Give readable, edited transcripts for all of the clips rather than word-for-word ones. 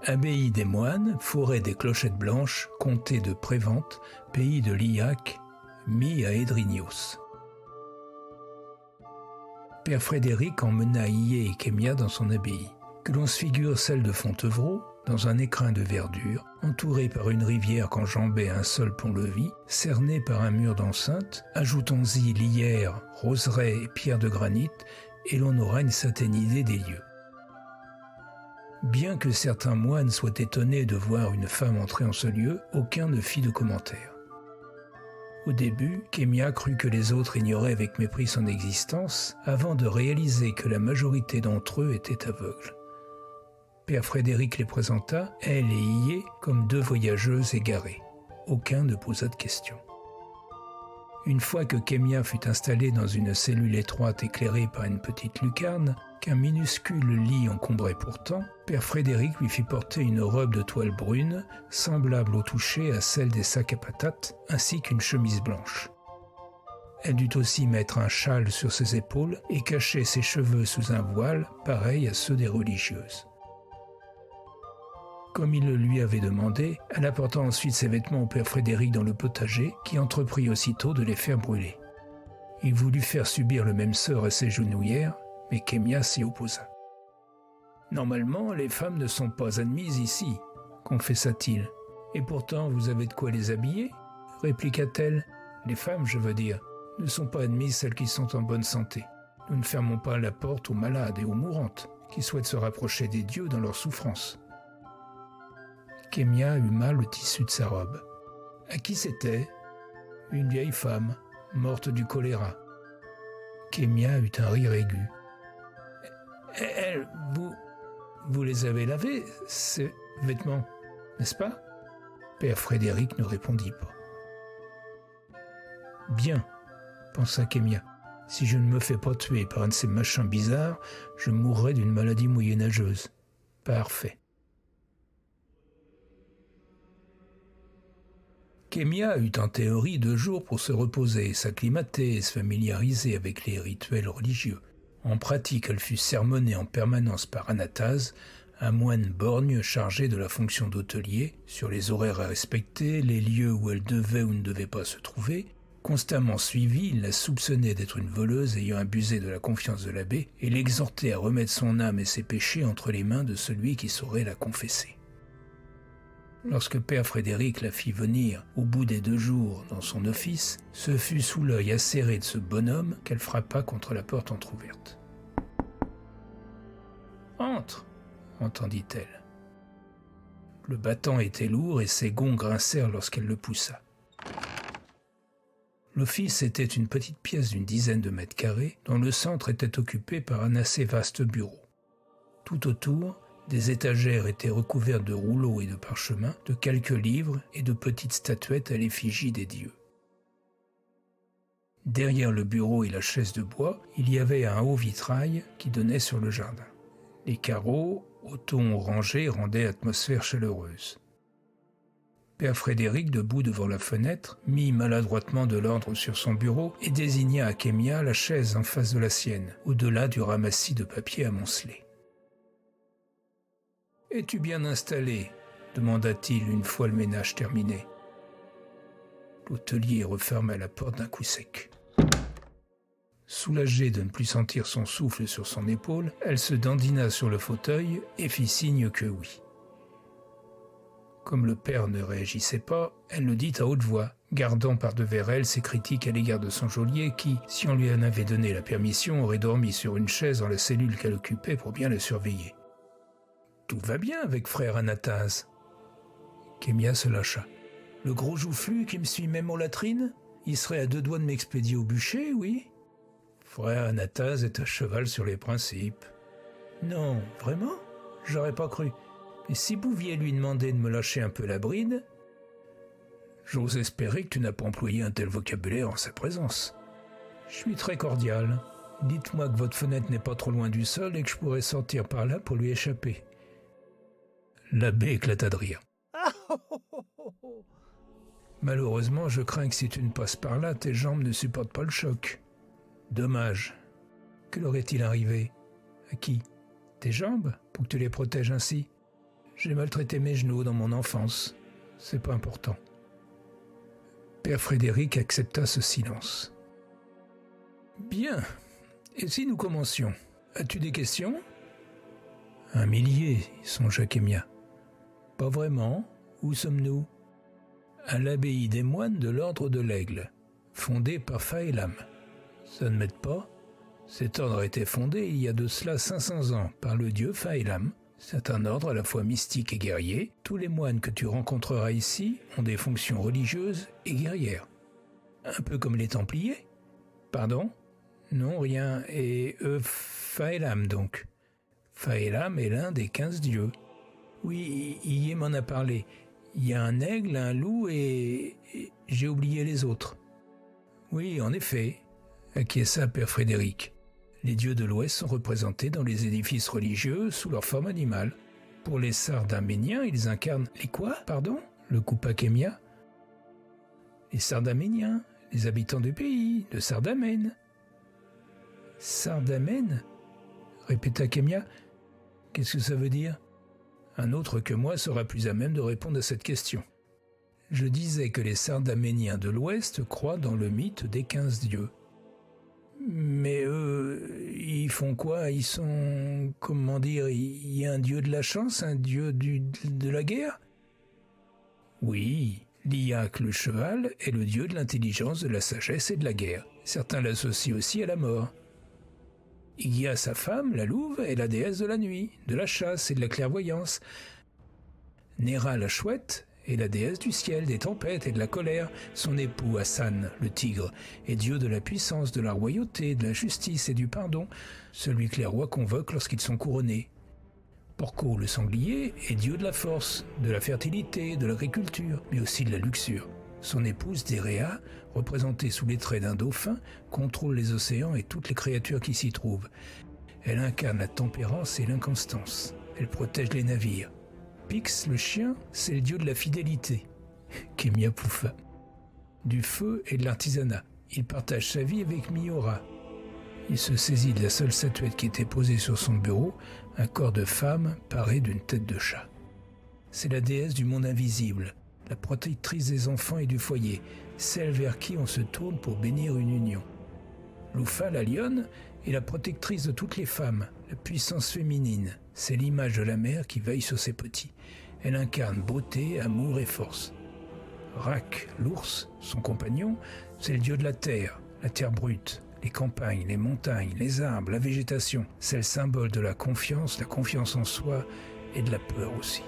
Abbaye des moines, forêt des clochettes blanches, comté de Prévente, pays de Liac, mis à Edrignos. Père Frédéric emmena Ié et Kémia dans son abbaye, que l'on se figure celle de Fontevraud, dans un écrin de verdure, entouré par une rivière qu'enjambait un seul pont-levis, cerné par un mur d'enceinte, ajoutons-y lierre, roseraie et pierre de granit, et l'on aura une certaine idée des lieux. Bien que certains moines soient étonnés de voir une femme entrer en ce lieu, aucun ne fit de commentaire. Au début, Kémia crut que les autres ignoraient avec mépris son existence, avant de réaliser que la majorité d'entre eux étaient aveugles. Père Frédéric les présenta, elle et Ié, comme deux voyageuses égarées. Aucun ne posa de questions. Une fois que Kémia fut installée dans une cellule étroite éclairée par une petite lucarne, qu'un minuscule lit encombrait pourtant, Père Frédéric lui fit porter une robe de toile brune, semblable au toucher à celle des sacs à patates, ainsi qu'une chemise blanche. Elle dut aussi mettre un châle sur ses épaules et cacher ses cheveux sous un voile, pareil à ceux des religieuses. Comme il le lui avait demandé, elle apporta ensuite ses vêtements au Père Frédéric dans le potager, qui entreprit aussitôt de les faire brûler. Il voulut faire subir le même sort à ses genouillères, mais Kémia s'y opposa. « Normalement, les femmes ne sont pas admises ici, confessa-t-il. « Et pourtant, vous avez de quoi les habiller ?» répliqua-t-elle. « Les femmes, je veux dire, ne sont pas admises celles qui sont en bonne santé. Nous ne fermons pas la porte aux malades et aux mourantes, qui souhaitent se rapprocher des dieux dans leur souffrance. » Kémia huma le tissu de sa robe. « À qui c'était ?»« Une vieille femme, morte du choléra. » Kémia eut un rire aigu. « Vous les avez lavés, ces vêtements, n'est-ce pas ?» Père Frédéric ne répondit pas. « Bien, pensa Kémia. Si je ne me fais pas tuer par un de ces machins bizarres, je mourrai d'une maladie moyenâgeuse. Parfait. » Kémia eut en théorie 2 jours pour se reposer, s'acclimater et se familiariser avec les rituels religieux. En pratique, elle fut sermonnée en permanence par Anatase, un moine borgne chargé de la fonction d'hôtelier, sur les horaires à respecter, les lieux où elle devait ou ne devait pas se trouver. Constamment suivie, il la soupçonnait d'être une voleuse ayant abusé de la confiance de l'abbé et l'exhortait à remettre son âme et ses péchés entre les mains de celui qui saurait la confesser. Lorsque Père Frédéric la fit venir au bout des 2 jours dans son office, ce fut sous l'œil acéré de ce bonhomme qu'elle frappa contre la porte entr'ouverte. « Entre !» entendit-elle. Le battant était lourd et ses gonds grincèrent lorsqu'elle le poussa. L'office était une petite pièce d'une dizaine de mètres carrés dont le centre était occupé par un assez vaste bureau. Tout autour, des étagères étaient recouvertes de rouleaux et de parchemins, de quelques livres et de petites statuettes à l'effigie des dieux. Derrière le bureau et la chaise de bois, il y avait un haut vitrail qui donnait sur le jardin. Les carreaux, au ton orangé, rendaient l'atmosphère chaleureuse. Père Frédéric, debout devant la fenêtre, mit maladroitement de l'ordre sur son bureau et désigna à Kémia la chaise en face de la sienne, au-delà du ramassis de papier amoncelé. « Es-tu bien installé ?» demanda-t-il une fois le ménage terminé. L'hôtelier referma la porte d'un coup sec. Soulagée de ne plus sentir son souffle sur son épaule, elle se dandina sur le fauteuil et fit signe que oui. Comme le père ne réagissait pas, elle le dit à haute voix, gardant par-devers elle ses critiques à l'égard de son geôlier qui, si on lui en avait donné la permission, aurait dormi sur une chaise dans la cellule qu'elle occupait pour bien la surveiller. « Tout va bien avec frère Anatase. » Kémia se lâcha. « Le gros joufflu qui me suit même aux latrines? Il serait à 2 doigts de m'expédier au bûcher, oui ?» Frère Anatase est à cheval sur les principes. « Non, vraiment? J'aurais pas cru. Mais si vous pouviez lui demander de me lâcher un peu la bride... » J'ose espérer que tu n'as pas employé un tel vocabulaire en sa présence. Je suis très cordial. Dites-moi que votre fenêtre n'est pas trop loin du sol et que je pourrais sortir par là pour lui échapper. L'abbé éclata de rire. Malheureusement, je crains que si tu ne passes par là, tes jambes ne supportent pas le choc. Dommage. Que leur est-il arrivé? À qui? Tes jambes, pour que tu les protèges ainsi? J'ai maltraité mes genoux dans mon enfance. C'est pas important. Père Frédéric accepta ce silence. Bien. Et si nous commencions? As-tu des questions? 1 millier, songea Kémia. Pas vraiment. Où sommes-nous? À l'abbaye des moines de l'ordre de l'Aigle, fondée par Faélam. Ça ne m'aide pas. Cet ordre a été fondé il y a de cela 500 ans par le dieu Faélam. C'est un ordre à la fois mystique et guerrier. Tous les moines que tu rencontreras ici ont des fonctions religieuses et guerrières. Un peu comme les Templiers. Pardon? Non, rien. Et Faélam donc. Faélam est l'un des 15 dieux. Oui, Yé m'en a parlé. Il y a un aigle, un loup et j'ai oublié les autres. Oui, en effet, acquiesça Père Frédéric. Les dieux de l'Ouest sont représentés dans les édifices religieux sous leur forme animale. Pour les Sardaméniens, ils incarnent les quoi, pardon? Le coupa Kémia. Les Sardaméniens, les habitants du pays, de Sardamène. Sardamène? Répéta Kémia. Qu'est-ce que ça veut dire? Un autre que moi sera plus à même de répondre à cette question. Je disais que les Sardaméniens de l'Ouest croient dans le mythe des 15 dieux. Mais eux, ils font quoi? Ils sont... comment dire? Il y a un dieu de la chance, un dieu de la guerre? Oui, l'Iak, le cheval, est le dieu de l'intelligence, de la sagesse et de la guerre. Certains l'associent aussi à la mort. Igia, sa femme, la louve, est la déesse de la nuit, de la chasse et de la clairvoyance. Néra, la chouette, est la déesse du ciel, des tempêtes et de la colère. Son époux, Hassan, le tigre, est dieu de la puissance, de la royauté, de la justice et du pardon, celui que les rois convoquent lorsqu'ils sont couronnés. Porco, le sanglier, est dieu de la force, de la fertilité, de l'agriculture, mais aussi de la luxure. Son épouse, Déréa, représentée sous les traits d'un dauphin, contrôle les océans et toutes les créatures qui s'y trouvent. Elle incarne la tempérance et l'inconstance. Elle protège les navires. Pix, le chien, c'est le dieu de la fidélité. Kémia pouffa. Du feu et de l'artisanat. Il partage sa vie avec Miora. Il se saisit de la seule statuette qui était posée sur son bureau, un corps de femme paré d'une tête de chat. C'est la déesse du monde invisible, la protectrice des enfants et du foyer, celle vers qui on se tourne pour bénir une union. Loufa, la lionne, est la protectrice de toutes les femmes, la puissance féminine. C'est l'image de la mère qui veille sur ses petits. Elle incarne beauté, amour et force. Rak, l'ours, son compagnon, c'est le dieu de la terre brute, les campagnes, les montagnes, les arbres, la végétation. C'est le symbole de la confiance en soi et de la peur aussi.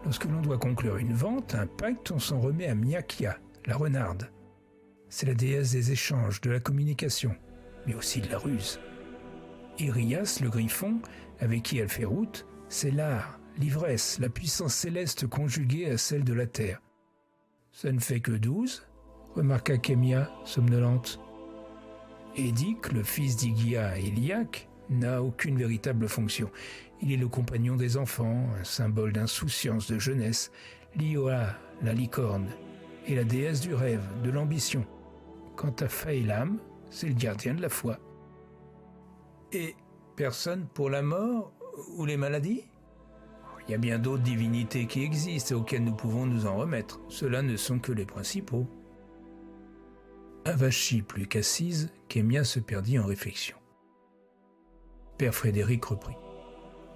Lorsque l'on doit conclure une vente, un pacte, on s'en remet à Miakia, la renarde. C'est la déesse des échanges, de la communication, mais aussi de la ruse. Irias, le griffon, avec qui elle fait route, c'est l'art, l'ivresse, la puissance céleste conjuguée à celle de la terre. Ça ne fait que 12, remarqua Kémia, somnolente. Édic, le fils d'Igia et Iliac, n'a aucune véritable fonction. Il est le compagnon des enfants, un symbole d'insouciance, de jeunesse. Lioa, la licorne, est la déesse du rêve, de l'ambition. Quant à Faélam, c'est le gardien de la foi. Et personne pour la mort ou les maladies? Il y a bien d'autres divinités qui existent et auxquelles nous pouvons nous en remettre. Ceux-là ne sont que les principaux. Avachie plus qu'assise, Kémia se perdit en réflexion. Père Frédéric reprit.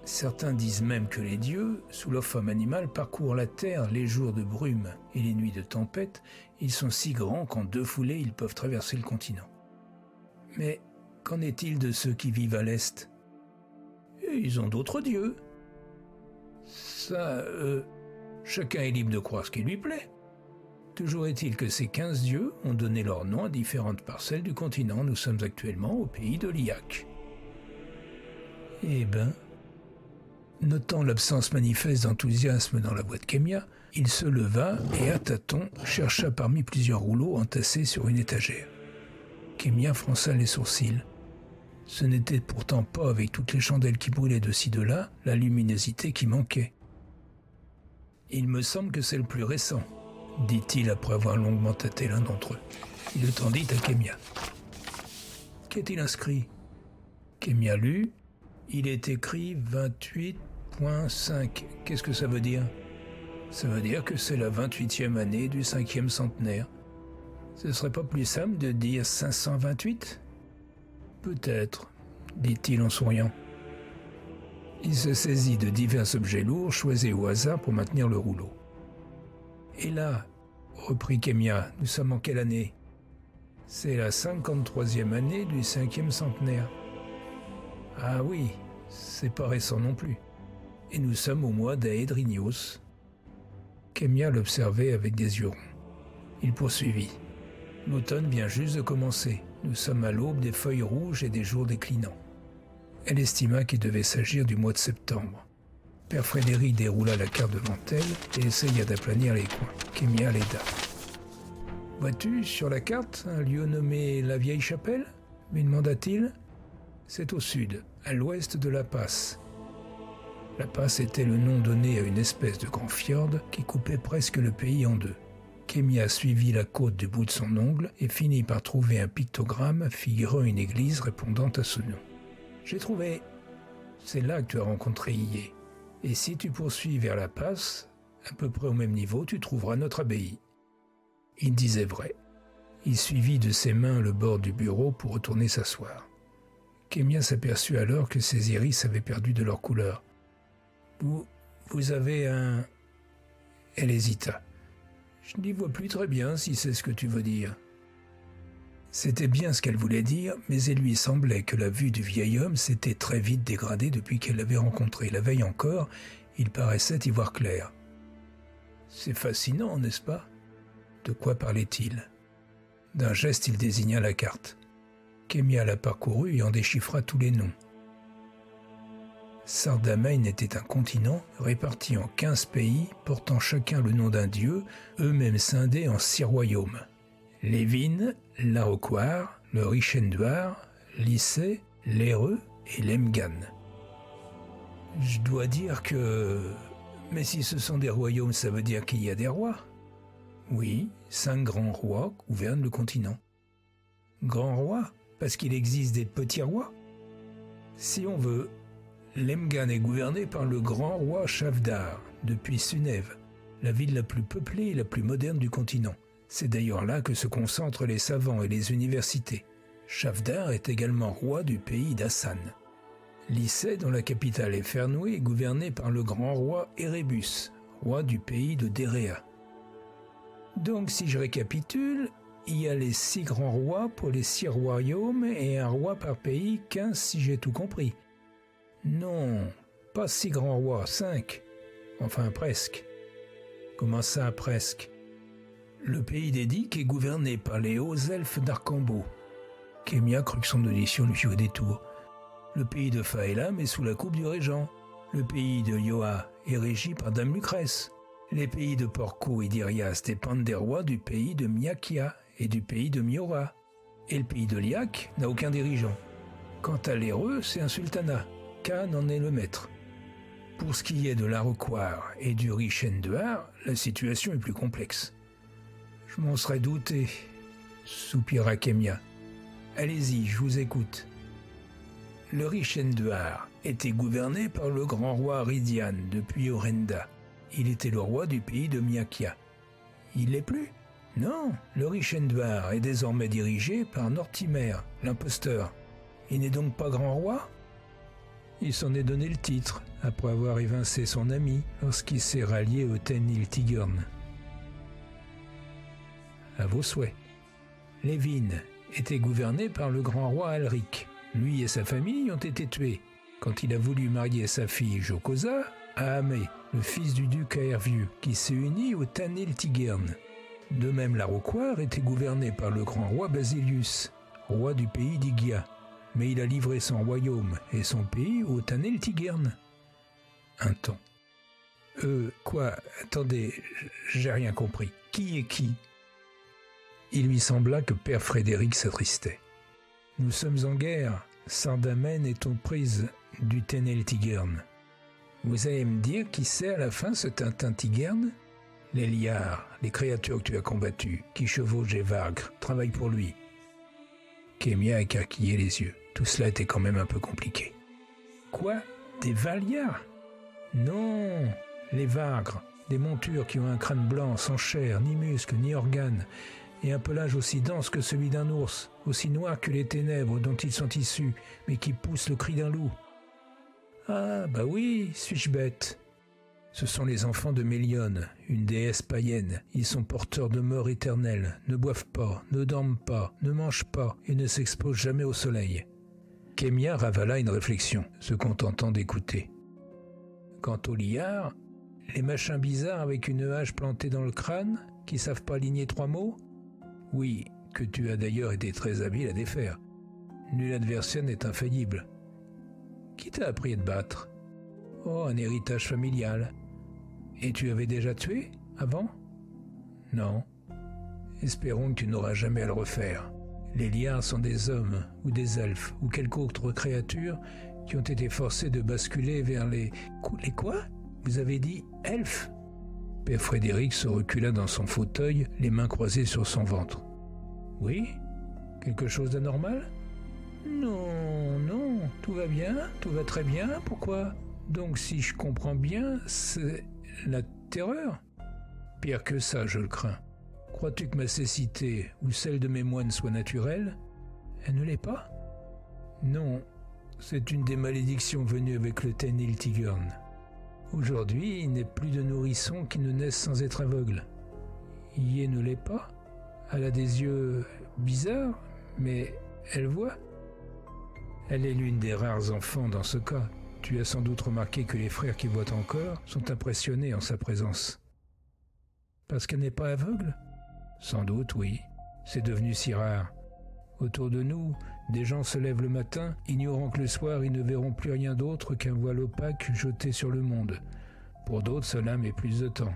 Certains disent même que les dieux, sous leur forme animale, parcourent la terre les jours de brume et les nuits de tempête. Ils sont si grands qu'en 2 foulées, ils peuvent traverser le continent. Mais qu'en est-il de ceux qui vivent à l'Est? Ils ont d'autres dieux. Ça, chacun est libre de croire ce qui lui plaît. Toujours est-il que ces 15 dieux ont donné leur nom à différentes parcelles du continent. Nous sommes actuellement au pays de l'Iak. Eh ben, notant l'absence manifeste d'enthousiasme dans la voix de Kémia, il se leva et à tâtons chercha parmi plusieurs rouleaux entassés sur une étagère. Kémia fronça les sourcils. Ce n'était pourtant pas, avec toutes les chandelles qui brûlaient de ci de là, la luminosité qui manquait. « Il me semble que c'est le plus récent », dit-il après avoir longuement tâté l'un d'entre eux. Il le tendit à Kémia. « Qu'est-il inscrit » Kémia lut. « Il est écrit 28 5.5, qu'est-ce que ça veut dire? Ça veut dire que c'est la 28e année du 5e centenaire. Ce serait pas plus simple de dire 528? Peut-être, dit-il en souriant. Il se saisit de divers objets lourds choisis au hasard pour maintenir le rouleau. Et là, reprit Kémia, nous sommes en quelle année? C'est la 53e année du 5e centenaire. Ah oui, c'est pas récent non plus. Et nous sommes au mois d'Aedrinios. Kémia l'observait avec des yeux ronds. Il poursuivit. L'automne vient juste de commencer. Nous sommes à l'aube des feuilles rouges et des jours déclinants. Elle estima qu'il devait s'agir du mois de septembre. Père Frédéric déroula la carte devant elle et essaya d'aplanir les coins. Kémia l'aida. « Vois-tu, sur la carte, un lieu nommé la Vieille Chapelle ?» lui demanda-t-il. « C'est au sud, à l'ouest de La Passe. » La Passe était le nom donné à une espèce de grand fjord qui coupait presque le pays en deux. Kémia suivit la côte du bout de son ongle et finit par trouver un pictogramme figurant une église répondant à ce nom. « J'ai trouvé. C'est là que tu as rencontré Ié. Et si tu poursuis vers La Passe, à peu près au même niveau, tu trouveras notre abbaye. » Il disait vrai. Il suivit de ses mains le bord du bureau pour retourner s'asseoir. Kémia s'aperçut alors que ses iris avaient perdu de leur couleur. « Vous avez un... » Elle hésita. « Je n'y vois plus très bien si c'est ce que tu veux dire. » C'était bien ce qu'elle voulait dire, mais il lui semblait que la vue du vieil homme s'était très vite dégradée depuis qu'elle l'avait rencontré. La veille encore, il paraissait y voir clair. « C'est fascinant, n'est-ce pas ?» De quoi parlait-il? D'un geste, il désigna la carte. Kémia la parcourut et en déchiffra tous les noms. Sardamain était un continent réparti en 15 pays, portant chacun le nom d'un dieu, eux-mêmes scindés en 6 royaumes. Lévin, l'Aroquoire, le Richenduar, Lycée, l'Éreux et l'Emgan. Je dois dire que... Mais si ce sont des royaumes, ça veut dire qu'il y a des rois? Oui, 5 grands rois gouvernent le continent. Grands rois, parce qu'il existe des petits rois? Si on veut, l'Emgan est gouverné par le grand roi Shavdar, depuis Sunève, la ville la plus peuplée et la plus moderne du continent. C'est d'ailleurs là que se concentrent les savants et les universités. Shavdar est également roi du pays d'Hassan. Lycée, dont la capitale est Fernoué, est gouverné par le grand roi Erebus, roi du pays de Déréa. Donc, si je récapitule, il y a les 6 grands rois pour les 6 royaumes et un roi par pays, 15 si j'ai tout compris. Non, pas 6 grands rois, 5. Enfin, presque. Comment ça, presque? Le pays d'Édic est gouverné par les hauts elfes d'Arcambault. Kémia crut que son audition lui jouait des tours. Le pays de Faelam est sous la coupe du régent. Le pays de Yoa est régi par Dame Lucrèce. Les pays de Porco et d'Irias dépendent des rois du pays de Miakia et du pays de Miora. Et le pays de Liac n'a aucun dirigeant. Quant à l'Éreux, c'est un sultanat. Khan en est le maître. Pour ce qui est de l'Aroquoire et du Richenduar, la situation est plus complexe. Je m'en serais douté, soupira Kémia. Allez-y, je vous écoute. Le Richenduar était gouverné par le grand roi Ridian depuis Orenda. Il était le roi du pays de Miakia. Il l'est plus? Non, le Richenduar est désormais dirigé par Nortimer, l'imposteur. Il n'est donc pas grand roi? Il s'en est donné le titre, après avoir évincé son ami lorsqu'il s'est rallié au Tenil Tigurn. À vos souhaits. Lévin était gouverné par le grand roi Alric. Lui et sa famille ont été tués quand il a voulu marier sa fille Jokosa à Amé, le fils du duc Aervieux, qui s'est uni au Tanil Tigurn. De même, l'Aroquoire était gouverné par le grand roi Basilius, roi du pays d'Igia, mais il a livré son royaume et son pays au Tanil Tigurn. Un temps. Quoi? Attendez, j'ai rien compris. Qui est qui? Il lui sembla que Père Frédéric s'attristait. Nous sommes en guerre. Sardamain est aux prises du Tanil Tigurn. Vous allez me dire qui c'est à la fin ce Tintin Tigurn? Les liards, les créatures que tu as combattues, qui chevauchent et vargrent, travaillent pour lui. Kémia écarquillait les yeux. Tout cela était quand même un peu compliqué. Quoi? Des Valiards? Non, les Vagres, des montures qui ont un crâne blanc, sans chair, ni muscles, ni organes, et un pelage aussi dense que celui d'un ours, aussi noir que les ténèbres dont ils sont issus, mais qui poussent le cri d'un loup. Ah, bah oui, suis-je bête. Ce sont les enfants de Mélione, une déesse païenne. Ils sont porteurs de mort éternelle, ne boivent pas, ne dorment pas, ne mangent pas et ne s'exposent jamais au soleil. Kémia ravala une réflexion, se contentant d'écouter. Quant aux liards, les machins bizarres avec une hache plantée dans le crâne, qui savent pas aligner 3 mots? Oui, que tu as d'ailleurs été très habile à défaire. Nul adversaire n'est infaillible. Qui t'a appris à te battre? Oh, un héritage familial. Et tu avais déjà tué, avant? Non. Espérons que tu n'auras jamais à le refaire. Les liards sont des hommes, ou des elfes, ou quelque autre créature qui ont été forcés de basculer vers les... Les quoi? Vous avez dit elfes? Père Frédéric se recula dans son fauteuil, les mains croisées sur son ventre. Oui? Quelque chose d'anormal? Non, non, tout va bien, tout va très bien, pourquoi? Donc si je comprends bien, c'est la terreur? Pire que ça, je le crains. Crois-tu que ma cécité ou celle de mes moines soit naturelle? Elle ne l'est pas? Non, c'est une des malédictions venues avec le Tenil Tigurn. Aujourd'hui, il n'est plus de nourrissons qui ne naissent sans être aveugles. Yé ne l'est pas? Elle a des yeux bizarres, mais elle voit. Elle est l'une des rares enfants dans ce cas. Tu as sans doute remarqué que les frères qui voient encore sont impressionnés en sa présence. Parce qu'elle n'est pas aveugle? Sans doute, oui. C'est devenu si rare. Autour de nous, des gens se lèvent le matin, ignorant que le soir ils ne verront plus rien d'autre qu'un voile opaque jeté sur le monde. Pour d'autres, cela met plus de temps.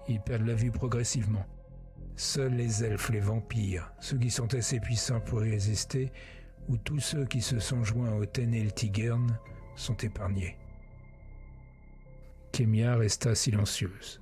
Ils perdent la vue progressivement. Seuls les elfes, les vampires, ceux qui sont assez puissants pour y résister, ou tous ceux qui se sont joints au Tenil Tigurn, sont épargnés. Kémia resta silencieuse.